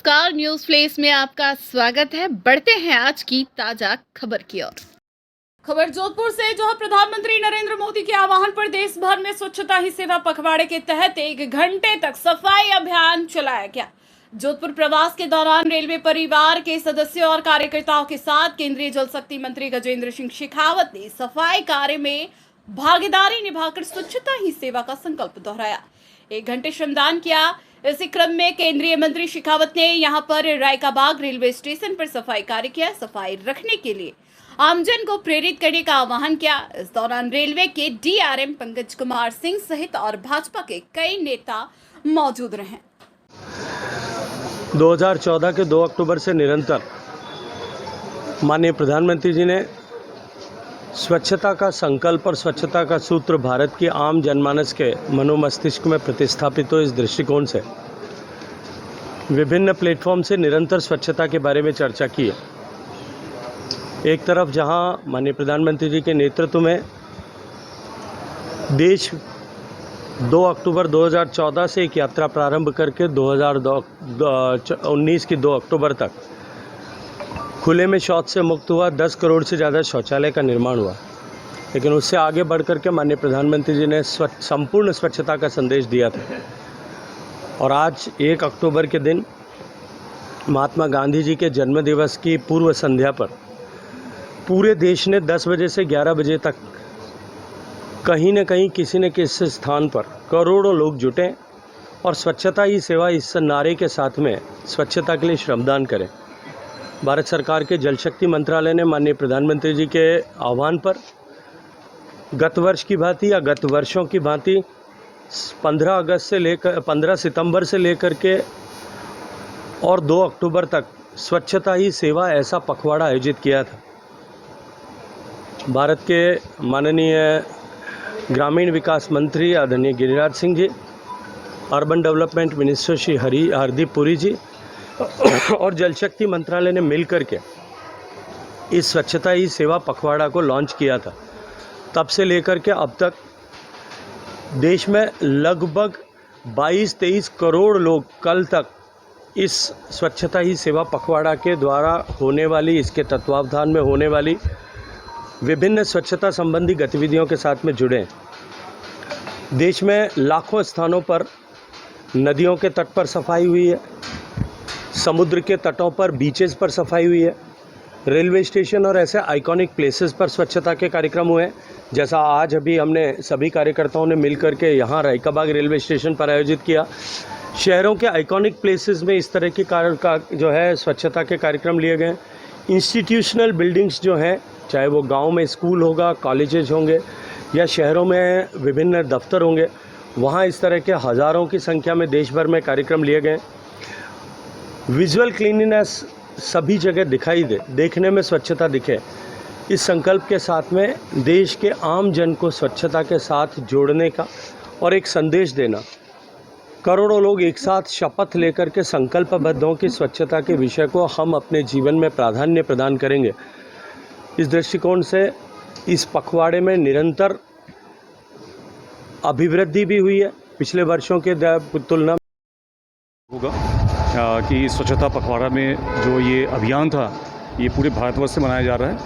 नमस्कार, news flesh में आपका स्वागत है। बढ़ते हैं आज की ताजा खबर की ओर। खबर जोधपुर से, जहां प्रधानमंत्री नरेंद्र मोदी के आह्वान पर देश भर में स्वच्छता ही सेवा पखवाड़े के तहत 1 घंटे तक सफाई अभियान चलाया गया। जोधपुर प्रवास के दौरान रेलवे परिवार के सदस्यों और कार्यकर्ताओं के साथ केंद्रीय जल शक्ति मंत्री गजेंद्र सिंह शेखावत ने सफाई कार्य में भागीदारी निभाकर स्वच्छता ही सेवा का संकल्प दोहराया। 1 घंटे श्रमदान किया। इसी क्रम में केंद्रीय मंत्री शेखावत ने यहां पर रायकाबाग रेलवे स्टेशन पर सफाई कार्य किया। सफाई रखने के लिए आमजन को प्रेरित करने का आह्वान किया। इस दौरान रेलवे के डीआरएम पंकज कुमार सिंह सहित और भाजपा के कई नेता मौजूद रहे। 2014 के 2 अक्टूबर से निरंतर माननीय प्रधानमंत्री जी ने स्वच्छता का संकल्प और स्वच्छता का सूत्र भारत की आम जनमानस के मनोमस्तिष्क में प्रतिस्थापित हो, इस दृष्टिकोण से विभिन्न प्लेटफॉर्म से निरंतर स्वच्छता के बारे में चर्चा की है। एक तरफ जहां माननीय प्रधानमंत्री जी के नेतृत्व में देश 2 अक्टूबर 2014 से एक यात्रा प्रारंभ करके 2019 की 2 अक्टूबर तक खुले में शौच से मुक्त हुआ, 10 करोड़ से ज़्यादा शौचालय का निर्माण हुआ। लेकिन उससे आगे बढ़ कर के माननीय प्रधानमंत्री जी ने संपूर्ण स्वच्छता का संदेश दिया था। और आज 1 अक्टूबर के दिन महात्मा गांधी जी के जन्मदिवस की पूर्व संध्या पर पूरे देश ने 10 बजे से 11 बजे तक कहीं न कहीं किसी न किसी स्थान पर करोड़ों लोग जुटे और स्वच्छता ही सेवा इस नारे के साथ में स्वच्छता के लिए श्रमदान करें। भारत सरकार के जल शक्ति मंत्रालय ने माननीय प्रधानमंत्री जी के आह्वान पर गत वर्ष की भांति या गत वर्षों की भांति 15 सितंबर से लेकर के और 2 अक्टूबर तक स्वच्छता ही सेवा ऐसा पखवाड़ा आयोजित किया था। भारत के माननीय ग्रामीण विकास मंत्री आदरणीय Giriraj Singh ji, urban development minister Shri Hardeep Puri ji और जल शक्ति मंत्रालय ने मिलकर के इस स्वच्छता ही सेवा पखवाड़ा को लॉन्च किया था। तब से लेकर के अब तक देश में लगभग 22-23 करोड़ लोग कल तक इस स्वच्छता ही सेवा पखवाड़ा के द्वारा होने वाली, इसके तत्वावधान में होने वाली विभिन्न स्वच्छता संबंधी गतिविधियों के साथ में जुड़े। देश में लाखों स्थानों पर नदियों के तट पर सफाई हुई है, समुद्र के तटों पर, बीचेस पर सफाई हुई है, रेलवे स्टेशन और ऐसे आइकॉनिक प्लेसेस पर स्वच्छता के कार्यक्रम हुए, जैसा आज अभी हमने सभी कार्यकर्ताओं ने मिलकर के यहाँ रायकाबाग रेलवे स्टेशन पर आयोजित किया। शहरों के आइकॉनिक प्लेसेस में इस तरह की जो है स्वच्छता के कार्यक्रम लिए गए। इंस्टीट्यूशनल बिल्डिंग्स जो हैं, चाहे वो गांव में स्कूल होगा, कॉलेजेस होंगे या शहरों में विभिन्न दफ्तर होंगे, वहाँ इस तरह के हज़ारों की संख्या में देश भर में कार्यक्रम लिए गए। विजुअल क्लीनिनेस सभी जगह दिखाई दे, देखने में स्वच्छता दिखे, इस संकल्प के साथ में देश के आम जन को स्वच्छता के साथ जोड़ने का और एक संदेश देना। करोड़ों लोग एक साथ शपथ लेकर के संकल्पबद्ध हों कि स्वच्छता के विषय को हम अपने जीवन में प्राधान्य प्रदान करेंगे। इस दृष्टिकोण से इस पखवाड़े में निरंतर अभिवृद्धि भी हुई है पिछले वर्षों के तुलना होगा कि स्वच्छता पखवाड़ा में जो ये अभियान था, ये पूरे भारतवर्ष से मनाया जा रहा है।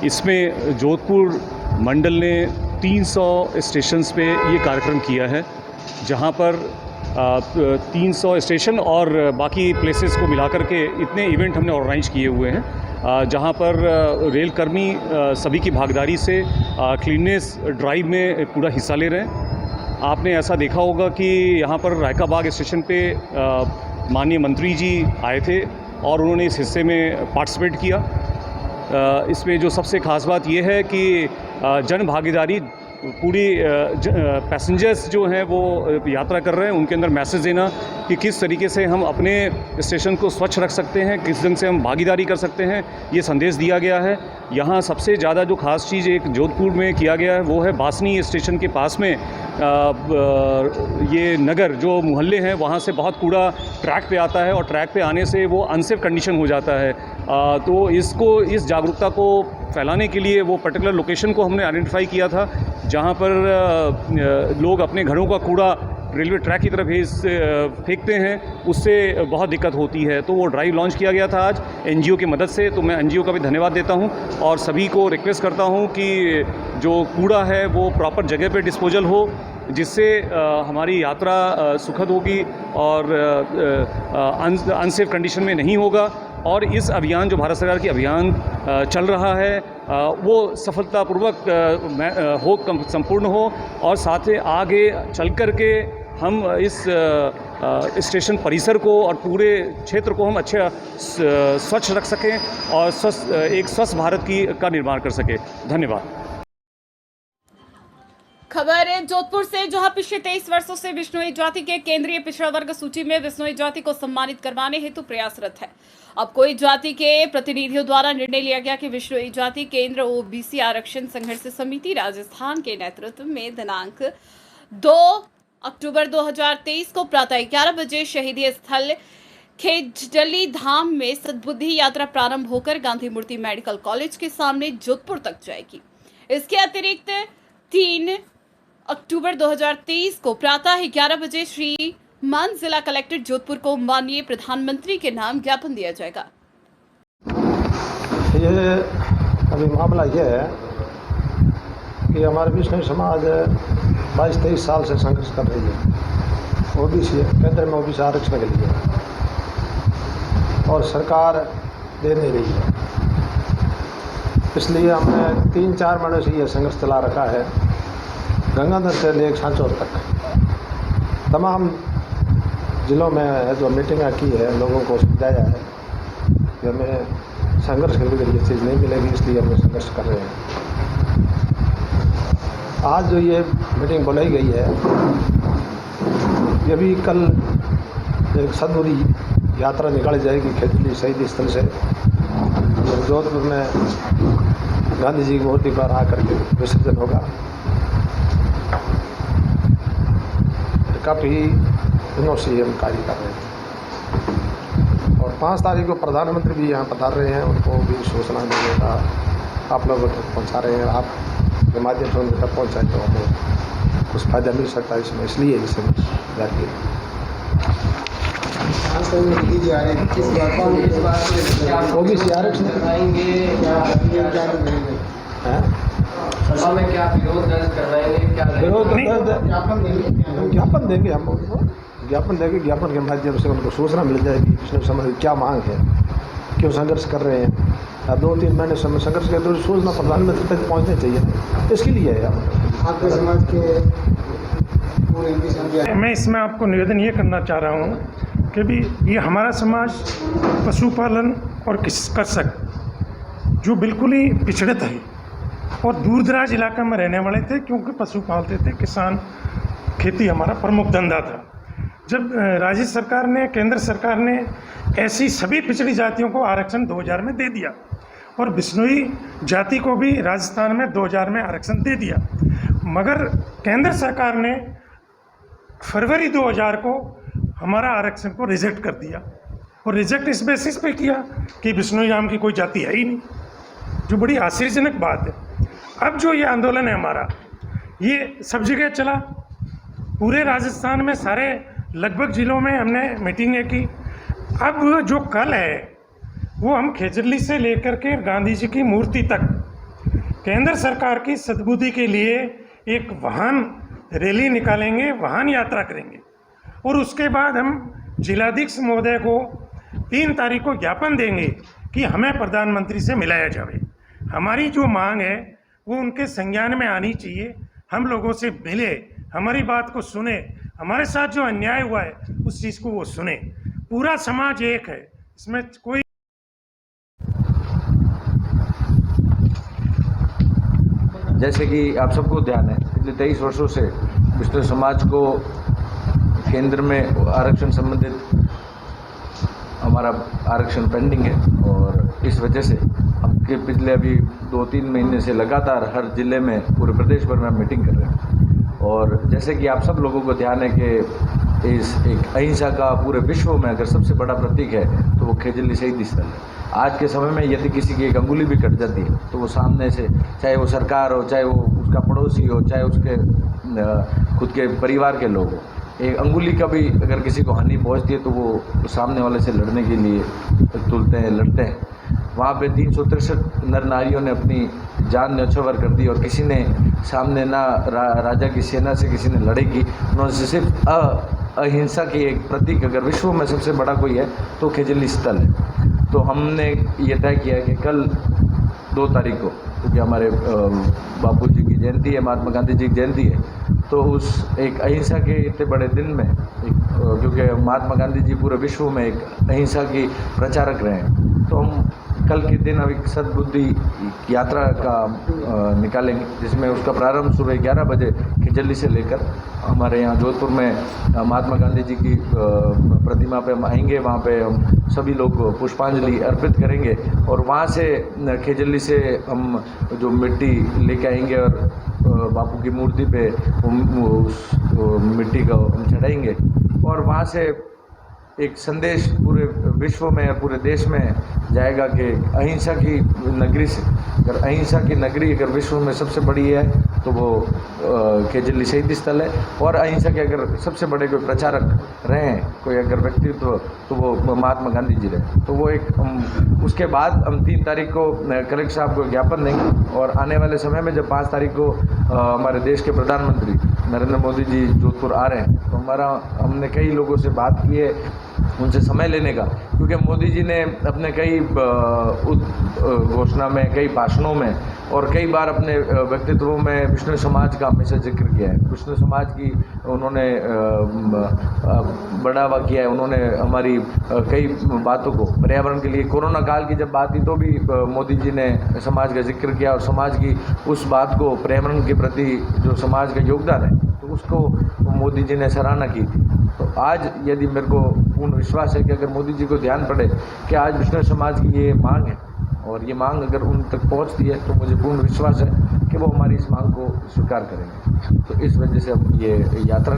इसमें जोधपुर मंडल ने 300 स्टेशंस पे ये कार्यक्रम किया है, जहाँ पर 300 स्टेशन और बाकी प्लेसेस को मिलाकर के इतने इवेंट हमने ऑर्गेनाइज किए हुए हैं, जहाँ पर रेल कर्मी सभी की भागीदारी से क्लीननेस ड्राइव में पूरा हिस्सा ले रहे हैं। आपने ऐसा देखा होगा कि यहाँ पर रायकाबाग स्टेशन पे माननीय मंत्री जी आए थे और उन्होंने इस हिस्से में पार्टिसिपेट किया। इसमें जो सबसे ख़ास बात ये है कि जन भागीदारी पूरी पैसेंजर्स जो हैं वो यात्रा कर रहे हैं, उनके अंदर मैसेज देना कि किस तरीके से हम अपने स्टेशन को स्वच्छ रख सकते हैं, किस ढंग से हम भागीदारी कर सकते हैं, ये संदेश दिया गया है। यहाँ सबसे ज़्यादा जो ख़ास चीज़ एक जोधपुर में किया गया है वो है बासनी स्टेशन के पास में ये नगर जो मोहल्ले हैं वहाँ से बहुत कूड़ा ट्रैक पे आता है और ट्रैक पे आने से वो अनसेफ कंडीशन हो जाता है। तो इस जागरूकता को फैलाने के लिए वो पर्टिकुलर लोकेशन को हमने आइडेंटिफाई किया था, जहाँ पर लोग अपने घरों का कूड़ा रेलवे ट्रैक की तरफ फेंकते हैं, उससे बहुत दिक्कत होती है। तो वो ड्राइव लॉन्च किया गया था आज एनजीओ की मदद से, तो मैं एनजीओ का भी धन्यवाद देता हूँ और सभी को रिक्वेस्ट करता हूँ कि जो कूड़ा है वो प्रॉपर जगह पे डिस्पोजल हो, जिससे हमारी यात्रा सुखद होगी और अनसेफ कंडीशन में नहीं होगा। और इस अभियान, जो भारत सरकार की अभियान चल रहा है, वो सफलतापूर्वक संपूर्ण हो और साथ ही आगे चल कर के हम इस स्टेशन परिसर को और पूरे क्षेत्र को हम अच्छे स्वच्छ रख सकें और एक स्वस्थ भारत का निर्माण कर सकें। धन्यवाद। खबर है जोधपुर से, जहां पिछले 23 वर्षों से विश्नोई जाति के केंद्रीय पिछड़ा वर्ग सूची में विश्नोई जाति को सम्मानित करवाने हेतु प्रयासरत है। अब कोई जाति के प्रतिनिधियों द्वारा निर्णय लिया गया कि विश्नोई जाति केंद्र ओबीसी आरक्षण संघर्ष समिति राजस्थान के नेतृत्व में दिनांक 2 अक्टूबर 2023 को प्रातः 11 बजे शहीदी स्थल खेजडली धाम में सद्बुद्धि यात्रा प्रारंभ होकर गांधी मूर्ति मेडिकल कॉलेज के सामने जोधपुर तक जाएगी। इसके अतिरिक्त 3 अक्टूबर 2023 को प्रातः 11 बजे श्री मान जिला कलेक्टर जोधपुर को माननीय प्रधानमंत्री के नाम ज्ञापन दिया जाएगा। ये अभी मामला यह है कि हमारे विष्णु समाज 22-23 साल से संघर्ष कर रही है ओबीसी केंद्र में ओबीसी आरक्षण के लिए, और सरकार दे नहीं रही है। इसलिए हमने 3-4 महीने से ये संघर्ष चला रखा है। गंगानगर से लेकर सांचौर तक तमाम ज़िलों में जो मीटिंगें की है, लोगों को समझाया है कि हमें संघर्ष के लिए ये चीज़ नहीं मिलेगी, इसलिए हम संघर्ष कर रहे हैं। आज जो ये मीटिंग बुलाई गई है, ये भी कल एक सद्बुद्धि यात्रा निकाली जाएगी खेजली शहीद स्थल से, जोधपुर में गांधी जी की मूर्ति पर आकर के विसर्जन होगा। काफ़ी दिनों से हम कार्य कर रहे हैं और 5 तारीख को प्रधानमंत्री भी यहाँ पधार रहे हैं, उनको भी सूचना देने का आप लोगों तक पहुँचा रहे हैं। आप के माध्यम से उनके तक पहुँचाए तो हमें कुछ फायदा मिल सकता है इसमें, इसलिए इसे जारी ओबीसी आरक्षण में क्या विरोध दर्ज करवाएंगे, क्या विरोध ज्ञापन देंगे हम उनको, ज्ञापन देंगे। ज्ञापन के माध्यम से उनको सूचना मिल जाएगी विष्णु समाज की क्या मांग है, क्यों संघर्ष कर रहे हैं। 2-3 महीने समय संघर्ष के तो सूचना प्रधानमंत्री तक पहुँचनी चाहिए, इसके लिए है आपके समाज के। मैं इसमें आपको निवेदन ये करना चाह रहा हूँ कि भी ये हमारा समाज पशुपालन और कृषक जो बिल्कुल ही पिछड़े थे और दूर दराज इलाके में रहने वाले थे, क्योंकि पशु पालते थे, किसान, खेती हमारा प्रमुख धंधा था। जब राज्य सरकार ने, केंद्र सरकार ने ऐसी सभी पिछड़ी जातियों को आरक्षण 2000 में दे दिया और बिश्नोई जाति को भी राजस्थान में 2000 में आरक्षण दे दिया, मगर केंद्र सरकार ने फरवरी 2000 को हमारा आरक्षण को रिजेक्ट कर दिया। और रिजेक्ट इस बेसिस पे किया कि बिश्नोई नाम की कोई जाति है ही नहीं, जो बड़ी आश्चर्यजनक बात है। अब जो ये आंदोलन है हमारा, ये सब जगह चला, पूरे राजस्थान में सारे लगभग ज़िलों में हमने मीटिंगें की। अब जो कल है वो हम खेजरली से लेकर के गांधी जी की मूर्ति तक केंद्र सरकार की सद्बुद्धि के लिए एक वाहन रैली निकालेंगे, वाहन यात्रा करेंगे और उसके बाद हम जिलाधीश महोदय को 3 तारीख को ज्ञापन देंगे कि हमें प्रधानमंत्री से मिलाया जाए। हमारी जो मांग है वो उनके संज्ञान में आनी चाहिए, हम लोगों से मिले, हमारी बात को सुने, हमारे साथ जो अन्याय हुआ है उस चीज़ को वो सुने। पूरा समाज एक है, इसमें कोई जैसे कि आप सबको ध्यान है, पिछले 23 वर्षों से विष्णु समाज को केंद्र में आरक्षण संबंधित हमारा आरक्षण पेंडिंग है और इस वजह से हम के पिछले अभी 2-3 महीने से लगातार हर ज़िले में, पूरे प्रदेश भर में मीटिंग कर रहे हैं। और जैसे कि आप सब लोगों को ध्यान है कि इस एक अहिंसा का पूरे विश्व में अगर सबसे बड़ा प्रतीक है तो वो खेजली शहीद स्थल है। आज के समय में यदि किसी की एक अंगुली भी कट जाती है तो वो सामने से, चाहे वो सरकार हो, चाहे वो उसका पड़ोसी हो, चाहे उसके खुद के परिवार के लोग हो, एक अंगुली का भी अगर किसी को हानि पहुंचती है तो वो सामने वाले से लड़ने के लिए तुलते हैं, लड़ते हैं। वहाँ पे 363 नर नारियों ने अपनी जान न्यौछावर कर दी और किसी ने सामने ना राजा की सेना से किसी ने लड़ाई की। उन्होंने सिर्फ अहिंसा की एक प्रतीक अगर विश्व में सबसे बड़ा कोई है तो खेजली स्थल है। तो हमने ये तय किया कि कल 2 तारीख को, क्योंकि हमारे बापू जी की जयंती है, महात्मा गांधी जी की जयंती है, तो उस एक अहिंसा के इतने बड़े दिन में क्योंकि महात्मा गांधी जी पूरे विश्व में एक अहिंसा की प्रचारक रहे हैं, तो हम कल के दिन अब एक सद्बुद्धि यात्रा का निकालेंगे, जिसमें उसका प्रारंभ सुबह 11 बजे खिजली से लेकर हमारे यहाँ जोधपुर में महात्मा गांधी जी की प्रतिमा पे हम आएंगे। वहाँ पे हम सभी लोग पुष्पांजलि अर्पित करेंगे और वहाँ से खिजली से हम जो मिट्टी लेके आएंगे और बापू की मूर्ति पे उस मिट्टी को हम चढ़ाएंगे और वहाँ से एक संदेश पूरे विश्व में और पूरे देश में जाएगा कि अहिंसा की नगरी से, अगर अहिंसा की नगरी अगर विश्व में सबसे बड़ी है तो वो खेजली शहीदी स्थल है। और अहिंसा के अगर सबसे बड़े कोई प्रचारक रहे हैं, कोई अगर व्यक्तित्व, तो वो महात्मा गांधी जी रहे। तो वो एक उसके बाद हम 3 तारीख को कलेक्टर साहब को ज्ञापन देंगे और आने वाले समय में जब 5 तारीख को हमारे देश के प्रधानमंत्री नरेंद्र मोदी जी जोधपुर आ रहे हैं, तो हमने कई लोगों से बात की है उनसे समय लेने का, क्योंकि मोदी जी ने अपने कई घोषणा में, कई भाषणों में और कई बार अपने व्यक्तित्वों में विष्णु समाज का हमेशा जिक्र किया है। विष्णु समाज की उन्होंने बढ़ावा किया है। उन्होंने हमारी कई बातों को, पर्यावरण के लिए कोरोना काल की जब बात थी तो भी मोदी जी ने समाज का जिक्र किया और समाज की उस बात को, पर्यावरण के प्रति जो समाज का योगदान है, तो उसको मोदी जी ने सराहना की थी। तो आज यदि मेरे को पूर्ण विश्वास है कि अगर मोदी जी को ध्यान पड़े कि आज विष्णु समाज की ये मांग है और ये मांग अगर उन तक पहुंचती है, तो मुझे पूर्ण विश्वास है कि वो हमारी इस मांग को स्वीकार करेंगे। तो इस वजह से अब ये यात्रा